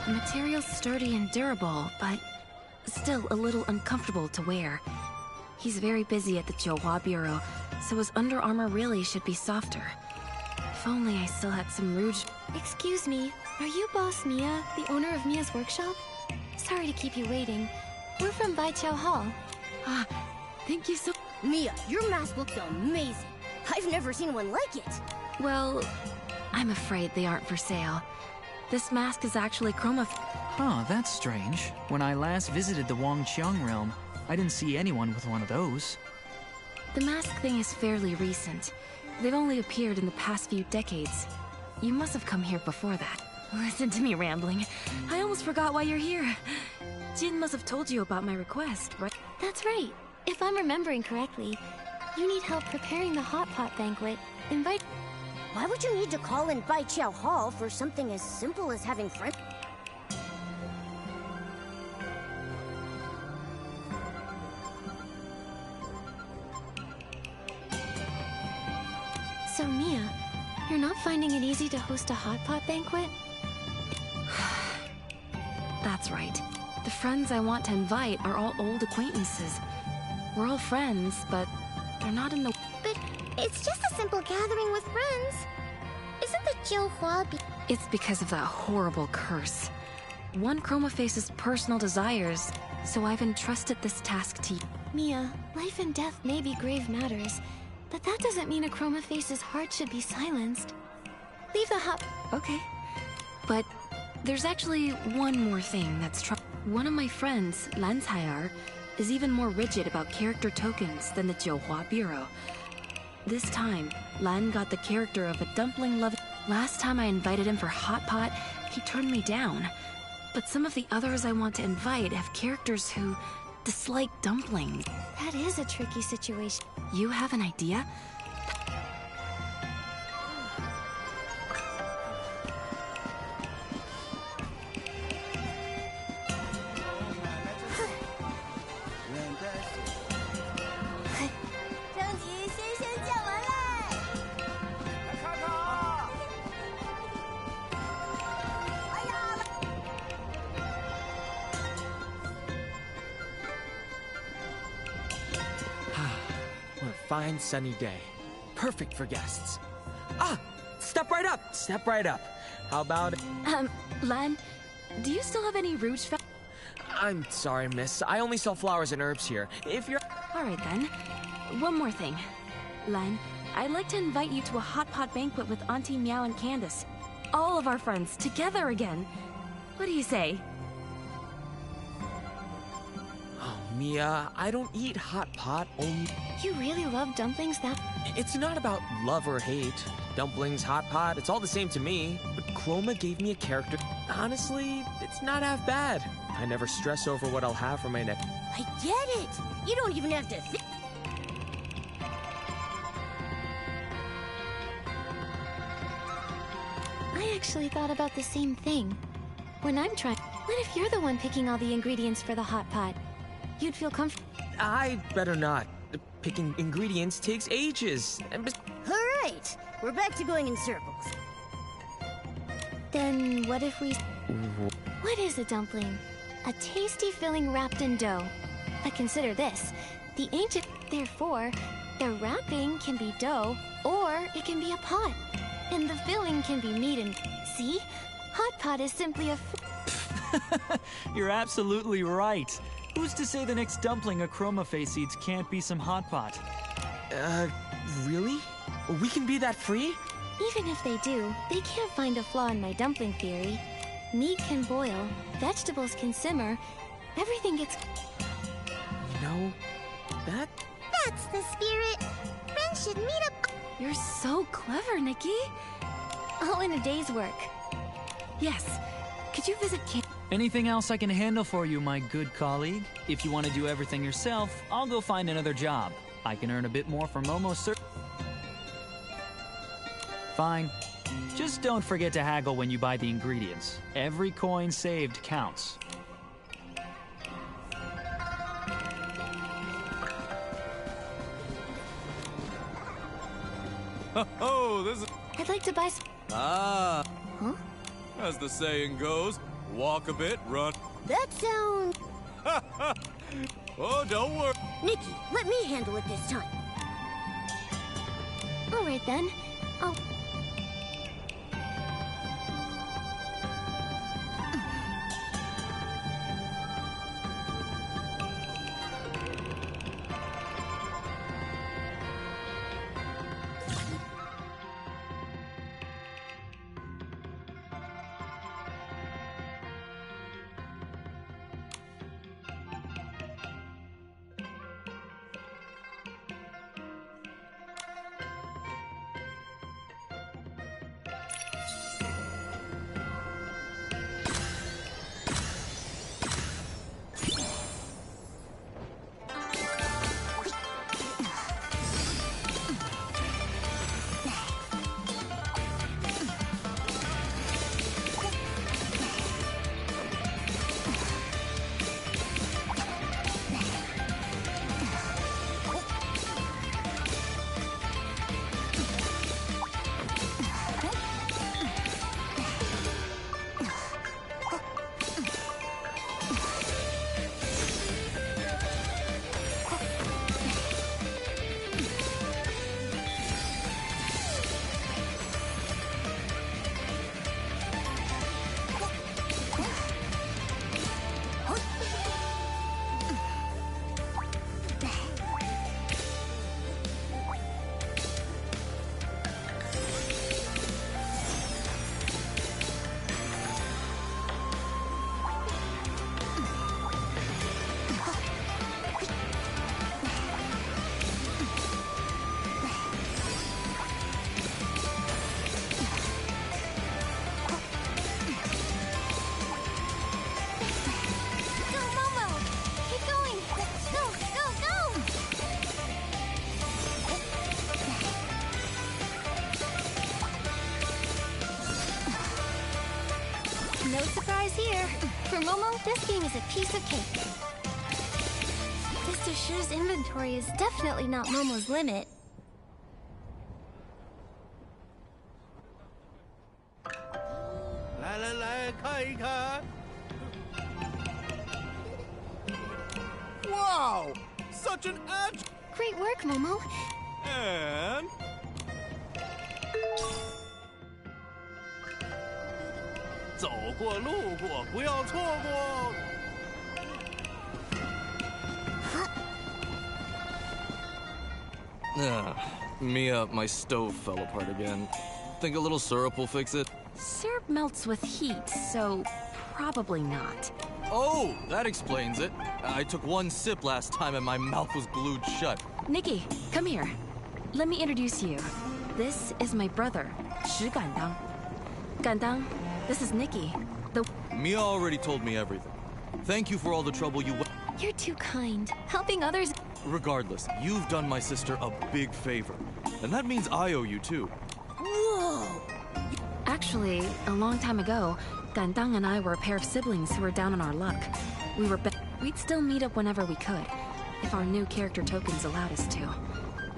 The material's sturdy and durable, but still a little uncomfortable to wear. He's very busy at the Jiuhua Bureau, so his Under Armour really should be softer. If only I still had some rouge. Excuse me, are you Boss Mia, the owner of Mia's workshop? Sorry to keep you waiting. We're from Baiqiao Hall. Ah, thank you so... Mia, your mask looks amazing. I've never seen one like it. Well, I'm afraid they aren't for sale. This mask is actually chroma... Huh, that's strange. When I last visited the Wangqiang realm, I didn't see anyone with one of those. The mask thing is fairly recent. They've only appeared in the past few decades. You must have come here before that. Listen to me rambling. I almost forgot why you're here. Jin must have told you about my request, right? That's right. If I'm remembering correctly, you need help preparing the hot pot banquet. Invite... Why would you need to call in Baiqiao Hall for something as simple as having friends? So, Mia, you're not finding it easy to host a hot pot banquet? That's right. The friends I want to invite are all old acquaintances. We're all friends, but they're not in the... But it's just a simple gathering with friends. Isn't the Jiuhua... It's because of that horrible curse. One Chroma Face's personal desires, so I've entrusted this task to you. Mia, life and death may be grave matters, but that doesn't mean a Chroma Face's heart should be silenced. Leave the hot... Okay. But there's actually one more thing that's one of my friends, Lan Caiyar, is even more rigid about character tokens than the Jiuhua Bureau. This time, Lan got the character of a dumpling-loving... Last time I invited him for Hot Pot, he turned me down. But some of the others I want to invite have characters who dislike dumplings. That is a tricky situation. You have an idea? Fine sunny day. Perfect for guests. Ah! Step right up! Step right up. How about... Lan, do you still have any rouge I'm sorry, miss. I only sell flowers and herbs here. If you're... Alright then. One more thing. Lan, I'd like to invite you to a hot pot banquet with Auntie Meow and Candace. All of our friends, together again. What do you say? Mia, I don't eat hot pot, only... You really love dumplings that... It's not about love or hate. Dumplings, hot pot, it's all the same to me. But Chroma gave me a character... Honestly, it's not half bad. I never stress over what I'll have for my next... I get it! You don't even have to think... I actually thought about the same thing. When I'm trying... What if you're the one picking all the ingredients for the hot pot? You'd feel comfortable. I'd better not. Picking ingredients takes ages. Alright, we're back to going in circles. Then what if we... What is a dumpling? A tasty filling wrapped in dough. But consider this. The ancient... Therefore, the wrapping can be dough, or it can be a pot. And the filling can be meat and... See? Hot pot is simply a... You're absolutely right. Who's to say the next dumpling a Chroma Face eats can't be some hot pot? Really? We can be that free? Even if they do, they can't find a flaw in my dumpling theory. Meat can boil, vegetables can simmer, everything gets... You know, That's the spirit. Friends should meet up... You're so clever, Nikki. All in a day's work. Yes. Could you visit Anything else I can handle for you, my good colleague? If you want to do everything yourself, I'll go find another job. I can earn a bit more for Momo, sir. Fine. Just don't forget to haggle when you buy the ingredients. Every coin saved counts. Oh, this is... I'd like to buy some... Ah. Huh? As the saying goes, walk a bit, run. That sounds... Oh, don't worry. Nikki, let me handle it this time. All right then. I'll... No surprise here. For Momo, this game is a piece of cake. Mr. Shi's inventory is definitely not Momo's limit. Wow! Such an edge! Great work, Momo. And... 走过路过，不要错过。Mia, my stove fell apart again. Think a little syrup will fix it? Syrup melts with heat, so probably not. Oh, that explains it. I took one sip last time and my mouth was glued shut. Nikki, come here. Let me introduce you. This is my brother, Shi Gandang. Gandang, this is Nikki. Mia already told me everything. Thank you for all the trouble you went. You're too kind. Helping others... Regardless, you've done my sister a big favor. And that means I owe you too. Whoa! Actually, a long time ago, Gandang and I were a pair of siblings who were down on our luck. We'd still meet up whenever we could, if our new character tokens allowed us to.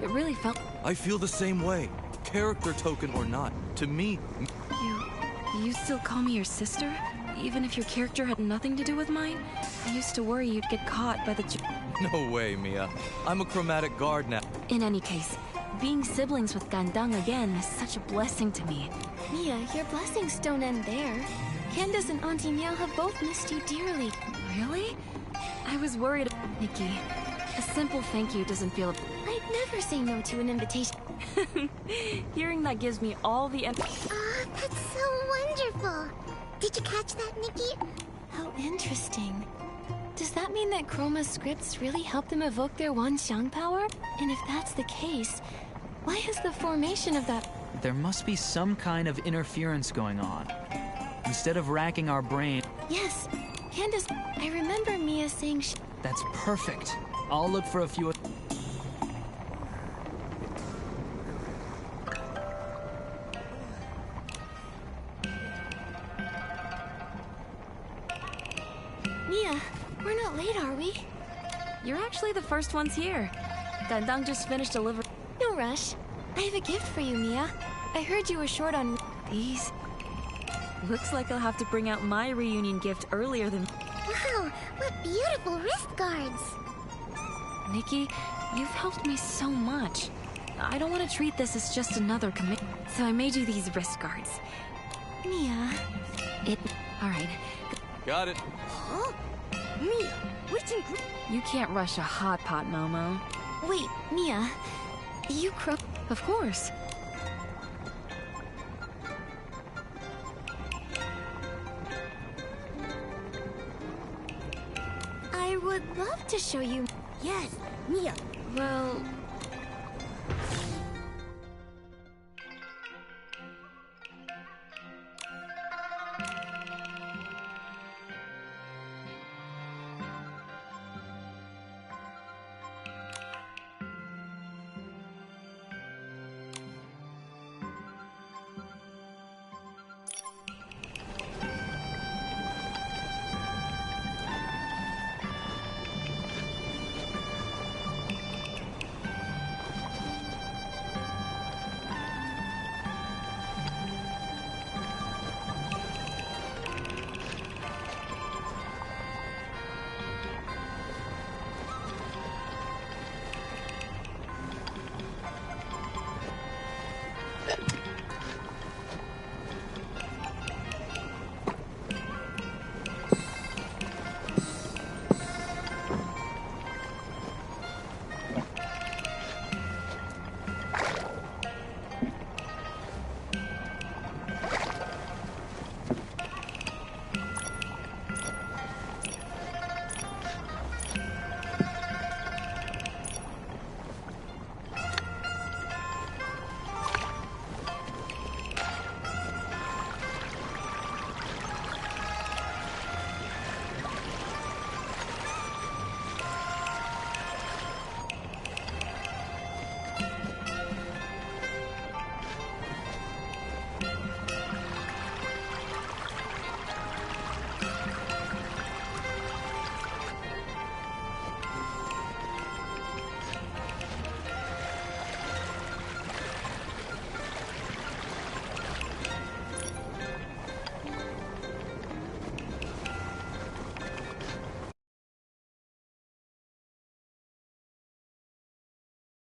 It really felt... I feel the same way. Character token or not. To me... You still call me your sister? Even if your character had nothing to do with mine? I used to worry you'd get caught by the... No way, Mia. I'm a chromatic guard now. In any case, being siblings with Gandang again is such a blessing to me. Mia, your blessings don't end there. Candace and Auntie Mia have both missed you dearly. Really? I was worried... Nikki, a simple thank you doesn't feel... I'd never say no to an invitation. Hearing that gives me all the... Oh, that's so wonderful. Did you catch that, Nikki? How interesting. Does that mean that Chroma's scripts really help them evoke their Wanxiang power? And if that's the case, why has the formation of that... There must be some kind of interference going on. Instead of racking our brain... Yes, Candace, I remember Mia saying That's perfect. I'll look for a few... Mia, we're not late, are we? You're actually the first ones here. Gandang just finished delivering... No rush. I have a gift for you, Mia. I heard you were short on... These? Looks like I'll have to bring out my reunion gift earlier than... Wow, what beautiful wrist guards. Nikki, you've helped me so much. I don't want to treat this as just another commit, so I made you these wrist guards. Mia. All right. Got it. Huh? Mia, which You can't rush a hot pot, Momo. Wait, Mia. You Of course. I would love to show you. Yes, Mia. Well,